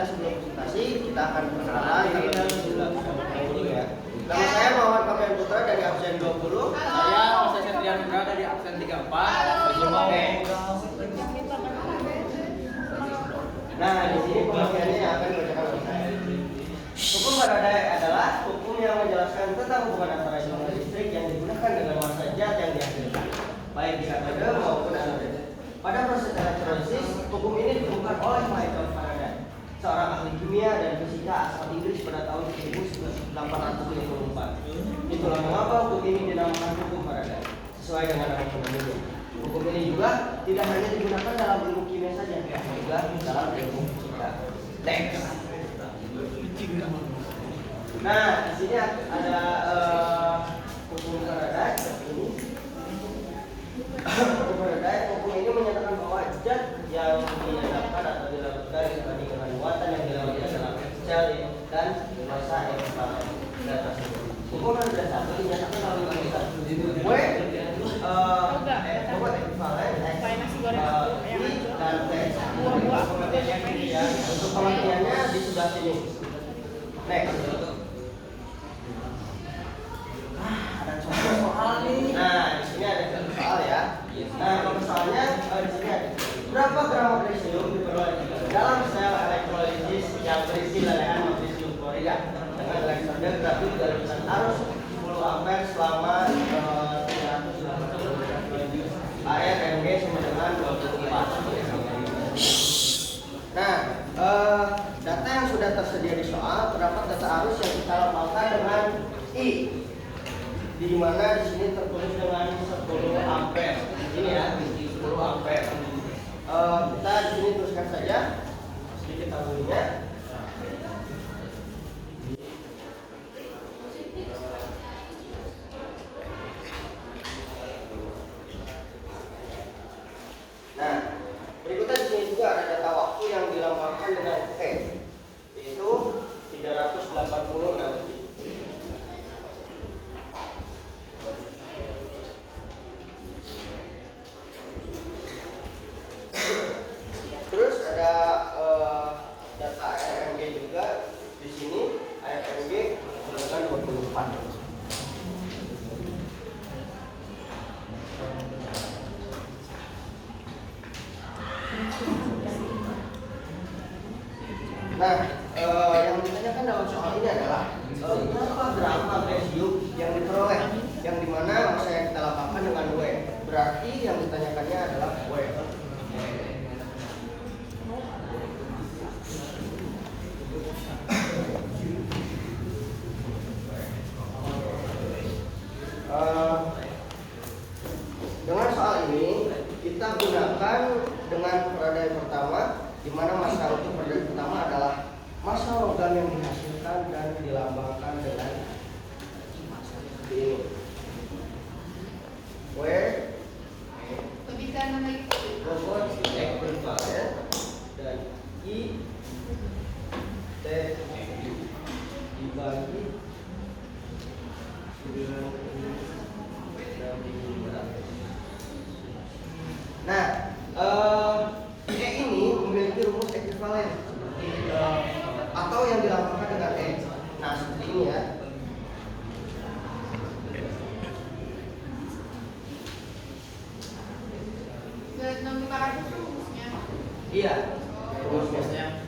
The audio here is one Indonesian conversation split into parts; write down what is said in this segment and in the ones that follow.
kita sebelum presentasi kita akan perkenalan dulu ya. Nama saya Muhammad Papian Putra dari absen 20. Saya Mas Septian Nugra dari absen 34. Oke. Nah, di sini pembagiannya yang akan dibacakan oleh saya. Hukum Faraday adalah hukum yang menjelaskan tentang hubungan antara silang listrik yang digunakan dengan massa zat yang dihasilkan, baik di katode maupun anode. Pada proses elektrolisis, hukum ini ditemukan oleh Michael Faraday, seorang ahli kimia dan fisika asal Inggris pada tahun 1854. Itulah mengapa hukum ini dinamakan hukum Faraday, sesuai dengan nama penghuninya. Hukum ini juga tidak hanya digunakan dalam ilmu kimia saja, juga dalam ilmu fisika. Teks. Nah, di sini ada hukum Faraday ini. Hukum Faraday, hukum ini menyatakan bahwa zat yang dinyatakan atau dilakukan dibanding dengan muatan yang dilewati dalam sel dan massa ekvivalen zat tersebut. Hukum Faraday satu dinyatakan melalui kaitan W bobot ekivalen X I dan T. Untuk pengertiannya di sebelah sini. Next. Ada contoh soal nih. Nah, di sini ada contoh soal ya. Nah, contoh soalnya di sini ada berapa gram magnesium diperoleh dalam sel elektrolisis yang berisi lelehan magnesium klorida dengan elektroda grafik galian arus 10 ampere selama 380 ARMG sama dengan 24. Nah, data yang sudah tersedia di soal terdapat data arus yang kita lambangkan dengan I, di mana di sini tertulis dengan 10 ampere. Ini ya, 10 ampere. Kita di sini tuliskan saja sedikit tabunya. Nah, berikutnya di sini juga ada data waktu yang dilambangkan dengan T, yaitu 380 nanti. Terus ada data ARMG juga di sini, ARMG dengan 24. Nah, yang ditanyakan dalam soal ini adalah berapa gram magnesium yang diperoleh, yang dimana massa yang kita lambangkan dengan W. Berarti yang ditanyakannya adalah W. Dengan soal ini kita gunakan dengan Faraday pertama, di mana massa untuk Faraday pertama adalah massa logam yang dihasilkan dan dilambangkan dengan seperti ini. W bobot ekvivalen dan I T dibagi dengan. Nah, E ini memiliki rumus ekivalen atau yang dilambangkan dengan E. Nah, seperti ini ya. Iya, rumusnya.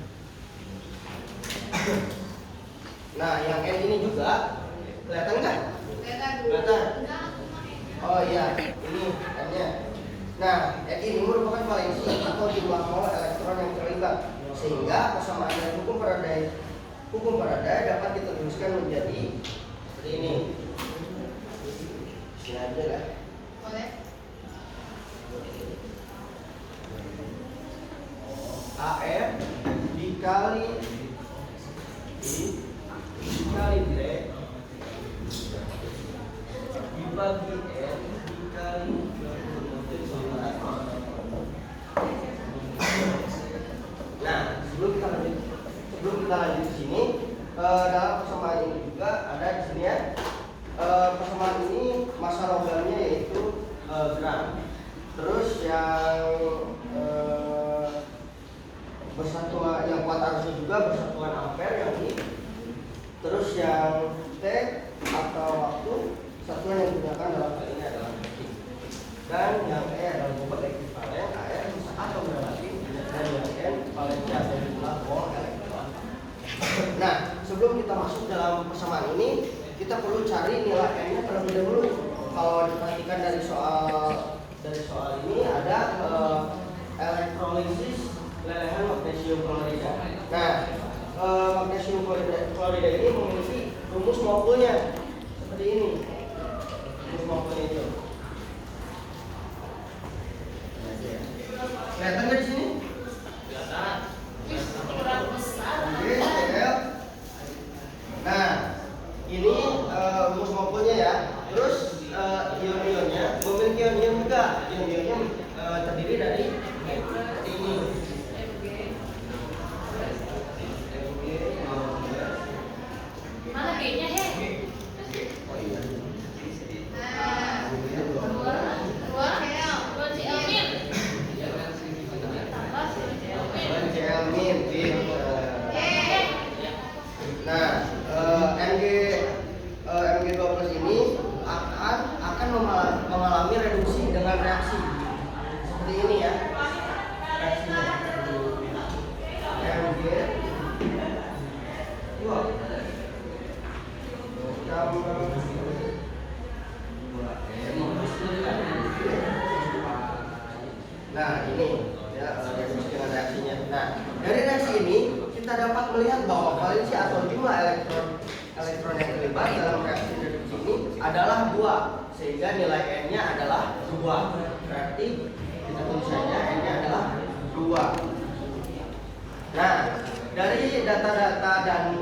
Nah, yang N ini juga kelihatan nggak? Kelihatan. Oh iya, ini N-nya. Nah, N ini merupakan valensi atau jumlah mol elektron yang terlibat, sehingga persamaan dengan hukum Faraday dapat dituliskan menjadi seperti ini. Sini aja lah. AR dikali I dikali T dibagi N dikali. Nah, sebelum kita lanjut di sini, dalam persamaan ini juga ada di sini ya. Persamaan ini massa logamnya yaitu gram. Terus yang bersatuan yang kuat arusnya juga bersatuan ampere yang ini. Terus yang T atau waktu satuan yang digunakan dalam hal ini adalah detik. Dan yang E adalah bobot ekuivalen AR atau relatif, dan yang N valensi atau jumlah mol elektron. Nah, sebelum kita masuk dalam persamaan ini, kita perlu cari nilai N-nya terlebih dahulu. Kalau diperhatikan dari soal ini ada elektrolisis lelehan magnesium klorida. Nah, magnesium klorida ini memiliki rumus molekilnya seperti ini. Rumus molekilnya itu. Kelihatan nggak di sini? Kelihatan. Nah, ini rumus molekilnya ya. Terus ion-ionnya memiliki ion-ion juga. Ion-ionnya terdiri dari ini. Mana B-nya, He? Oh iya. Dua Cl-min. Tambah Cl-min. Nah, Mg12 ini akan mengalami reduksi dengan reaksi seperti ini ya. Reaksinya. Mg 2 Nah, ini ya reduksi dengan reaksinya. Nah, dari reaksi ini kita dapat melihat bahwa valensi atau jumlah elektron yang terlibat dalam reaksi reduksi ini adalah 2, sehingga nilai N-nya adalah 2. Berarti kita tulis saja N-nya adalah 2. Nah, dari data-data dan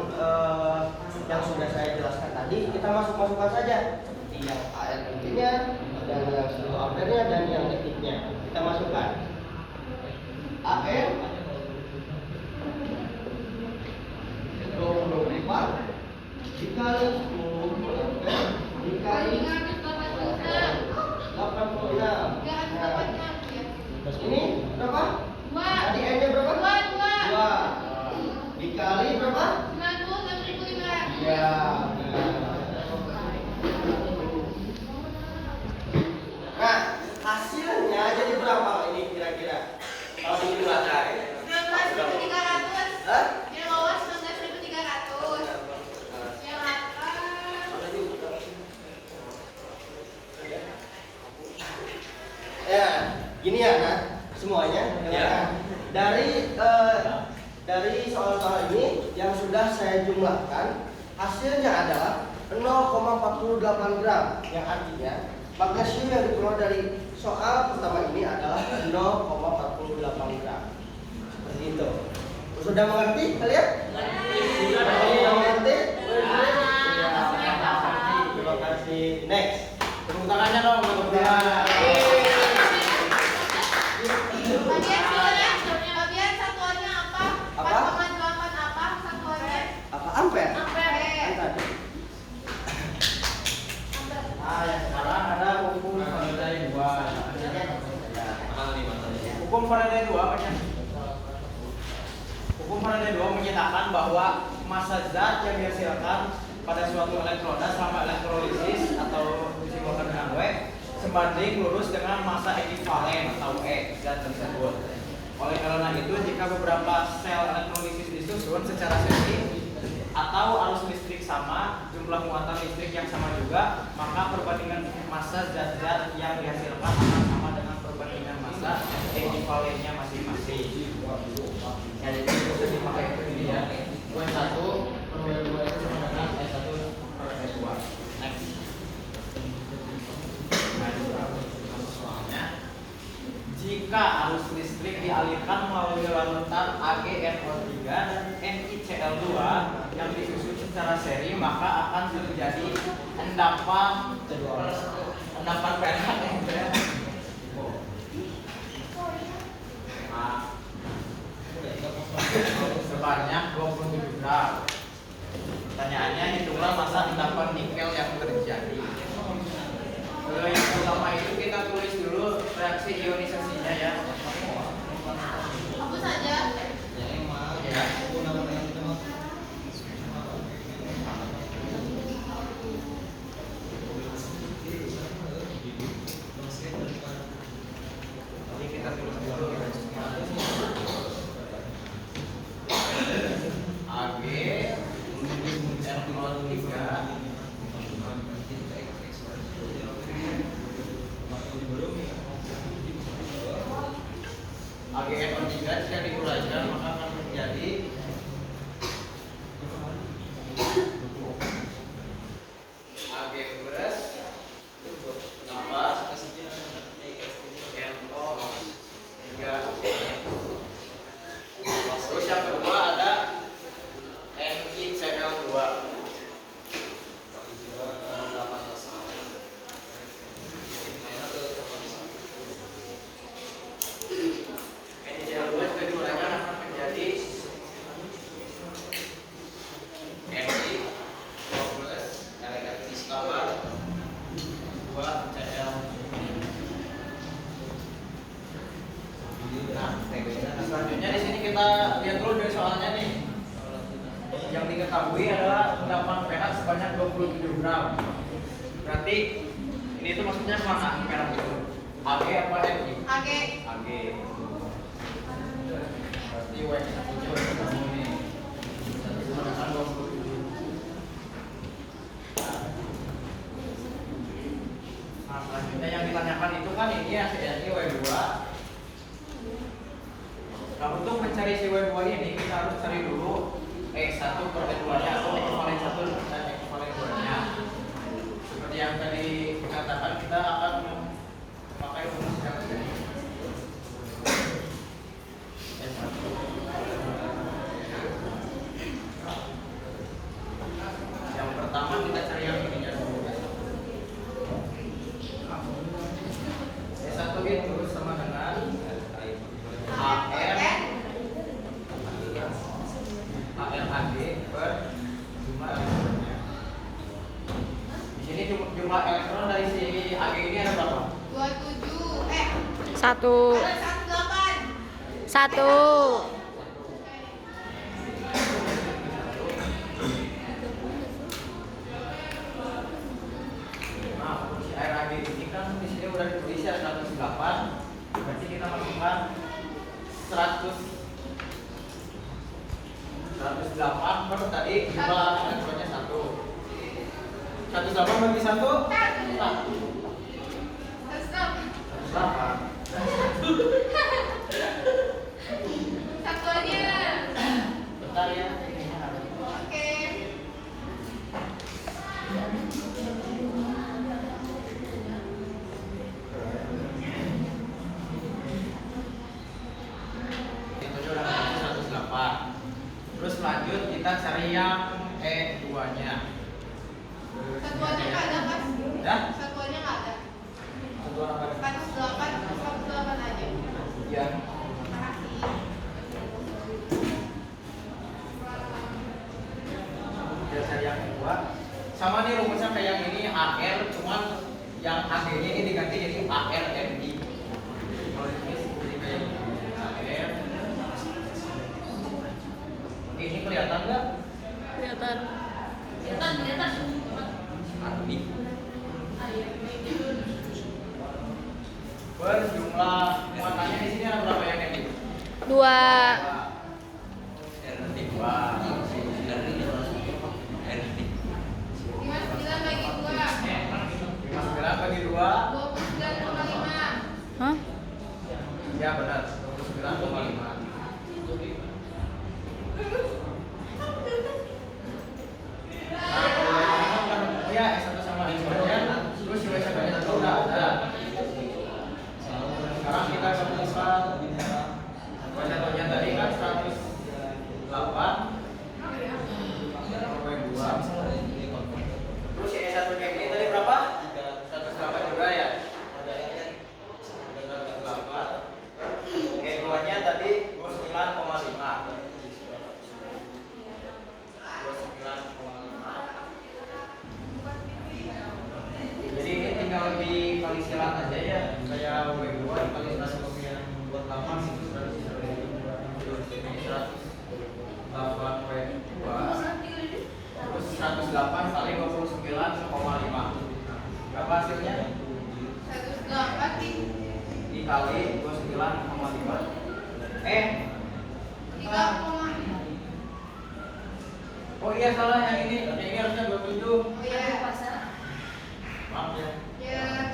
yang sudah saya jelaskan tadi, kita masukkan saja seperti yang AR intinya dan yang 10 ampere-nya dan yang detiknya. Kita masukkan AR 24 dikali 10 ampere dikali 86. Nah, ini berapa? Tadi N-nya berapa? 2 dikali berapa? Ya. Nah, hasilnya jadi berapa ini kira-kira? Kalau dikeluarkan? 19.300. Hah? Yang bawah 19.300. Yang atas Ya, gini ya, nah, semuanya. Ya. Dari soal-soal ini yang sudah saya jumlahkan, hasilnya adalah 0,48 gram, yang artinya magnesium yang dikeluar dari soal pertama ini adalah 0,48 gram. Seperti itu. Sudah mengerti kalian? Sudah mengerti? Terima kasih. Next. Tepuk tangannya dong untuk dia. bagian satuannya apa? Apa? 4,8 apa satuannya? Apa ampere? Ampere. Kan tadi. Yang sekarang ada hukum Faraday 2. Hukum Faraday 2 apa ya? Hukum Faraday 2 menyatakan bahwa massa zat yang dihasilkan pada suatu elektroda selama elektrolisis atau disimbolkan dengan W sebanding lurus dengan massa ekivalen atau E zat tersebut. Oleh karena itu, jika beberapa sel elektrolisis disusun secara seri atau arus listrik sama, jumlah muatan listrik yang sama juga, maka perbandingan massa zat-zat yang dihasilkan akan sama dengan perbandingan massa ekivalennya masing-masing. Ya, jadi bisa dipakai ini ya. W1 per W2 itu sama dengan S1 per S2. Next. Soalnya, jika arus listrik dialirkan melalui larutan AgNO3 dan NiCl2 yang disusun secara seri, maka akan terjadi endapan perak sebanyak 27 gram. Pertanyaannya, hitunglah massa endapan nikel yang terjadi. Yang pertama itu kita tulis dulu reaksi ionisasinya ya. Hapus saja. diketahui adalah endapan perak sebanyak 27 gram. Berarti ini itu maksudnya mana perak itu? AG apa MI? AG. AG. Berarti WX satunya udah ketemu nih. Menggunakan 27. Nah, selanjutnya yang ditanyakan itu kan ini ya CSI W2. Nah, untuk mencari si W2 ini kita harus cari dulu X1 per X2-nya atau ekivalen 1 dan ekivalen 2-nya. Seperti yang tadi dikatakan, kita akan memakai rumus yang ini. Yang pertama kita cari yang ininya dulu. S1 itu sama dengan AG per jumlah elektronnya. Di sini jumlah elektron dari si AG ini ada berapa? 27. Satu. Ada 18. Satu. Nah, untuk si air AG ini kan di sini udah ditulis ya 108. Berarti kita masukkan 108 per tadi jumlah elektronnya 1. 108 bagi 1 Stop. 108. Satuannya. Bentar ya. Oke. Itu udah ketemu 108. Terus lanjut kita cari yang E2-nya. Satuannya nggak ada kan? Ya? Satuannya nggak ada. Satuan apa? 108 aja. Iya. Makasih. Kita cari yang E2. Sama nih rumusnya kayak yang ini AR, cuman yang AG-nya ini diganti jadi ARMI. Kalau ini seperti kayak gini. AR. Ini kelihatan nggak? Kelihatan. ARMI. Berjumlah muatannya di sini ada berapa yang ini? 2. R2. 59 bagi 2. 59 bagi 2. 29,5. Hah? Ya benar, 29,5. Nah, kalau yang ini kan ya S1 sama S2-nya, terus si W1-nya itu udah ada. Sekarang kita rumuskan W1-nya tadi kan 108 W2. Terus si E1-nya ini tadi berapa? 108 juga ya? 108. E2-nya tadi 29,5. 29,5. Jadi ini tinggal dikali silat aja ya, kayak W2 dikali 128 itu 108 W2 terus 108 kali 29,5. Berapa hasilnya? 108 nih. Dikali 29,5. 3,5. Oh iya salah, yang ini harusnya 27. Oh iya. Maaf ya. Ya.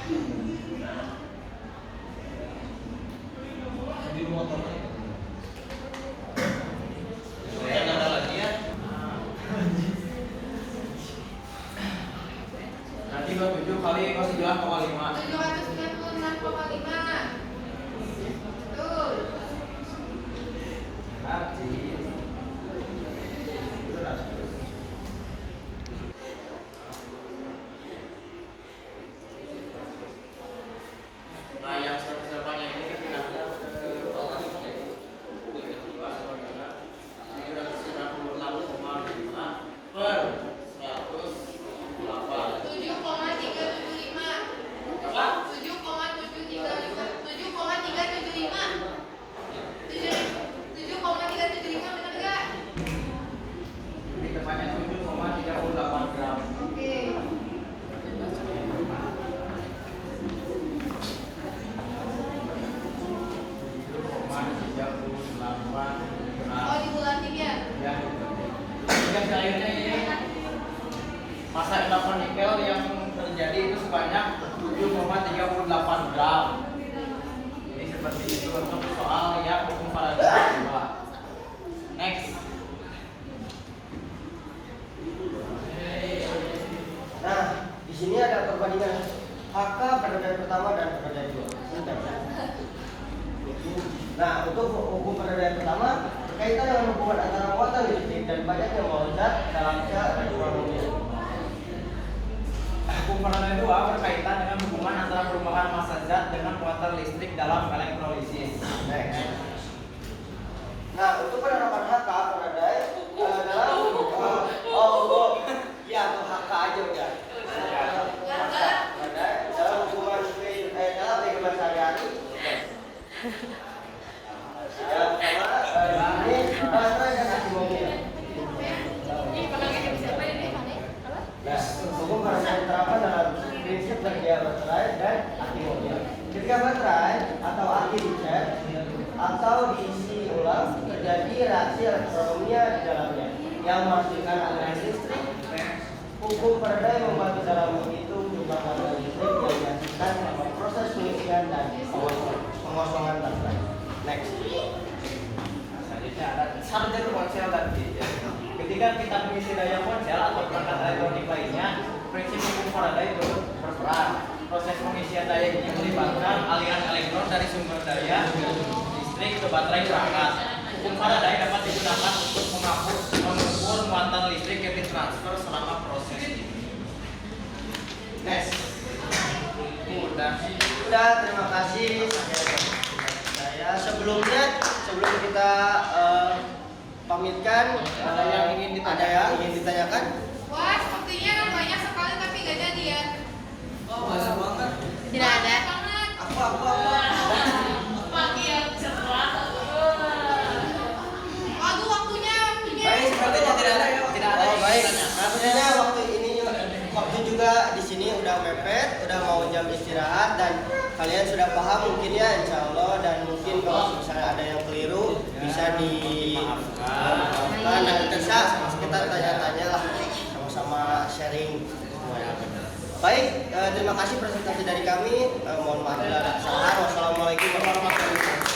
Di motornya. Ada lagi ya. Nanti 27 kali 29,5. 796,5. Tuh. Nanti. Nah, yang 108 ini kan pindah ke bawah ini. Ini udah 96,5 per 108. 7,375. Berapa selanjutnya ini masa endapan nikel yang terjadi itu sebanyak 7,38 gram. Jadi seperti itu untuk soal yang hukum Faraday 2. Next. Nah, di sini ada perbandingan HK perbedaan pertama dan perbedaan kedua. Nah, untuk hukum perbedaan pertama berkaitan dengan hubungan antara muatan listrik dan banyaknya mol zat dalam sel elektromobil. Hukum Faraday 2 berkaitan dengan hubungan antara perubahan massa zat dengan muatan listrik dalam elektrolisis. Next. Nah, untuk penerapan HK Faraday dalam ya atau HK aja udah. Faraday dalam hubungan dalam kehidupan sehari-hari. Ya, pertama ini baterai dan aki mobil. Nah, hukum Faraday diterapkan dalam prinsip kerja baterai dan aki mobil. Ketika baterai atau aki dicet atau diisi ulang, terjadi reaksi elektroniknya di dalamnya yang menghasilkan aliran listrik. Hukum Faraday membantu dalam menghitung jumlah aliran listrik yang dihasilkan selama proses pengisian dan pengosongan baterai. Next. Selanjutnya ada charger ponsel tadi. Ketika kita mengisi daya ponsel atau perangkat elektronik lainnya, prinsip hukum Faraday turut berperan. Proses pengisian daya ini melibatkan aliran elektron dari sumber daya listrik ke baterai perangkat. Hukum Faraday dapat digunakan untuk mengukur muatan listrik yang ditransfer selama proses ini. Next. Udah. Terima kasih. Sebelum kita pamitkan, ada yang ingin ditanyakan? Wah, sepertinya banyak sekali tapi gak jadi ya. Oh, banyak banget. Tidak ada. Apa? Pagi yang cerah. Aduh, waktunya. Baik, sepertinya tidak ada. Oh, baik. Nah, sebenarnya waktu juga di sini udah mepet, udah mau jam istirahat dan kalian sudah paham mungkin ya, insya Allah, dan mungkin kalau misalnya ada yang keliru bisa dimaafkan dan bisa kita tanya-tanya lah, sama-sama sharing. Baik, terima kasih presentasi dari kami. Mohon maaf bila ada kesalahan. Wassalamualaikum warahmatullahi wabarakatuh.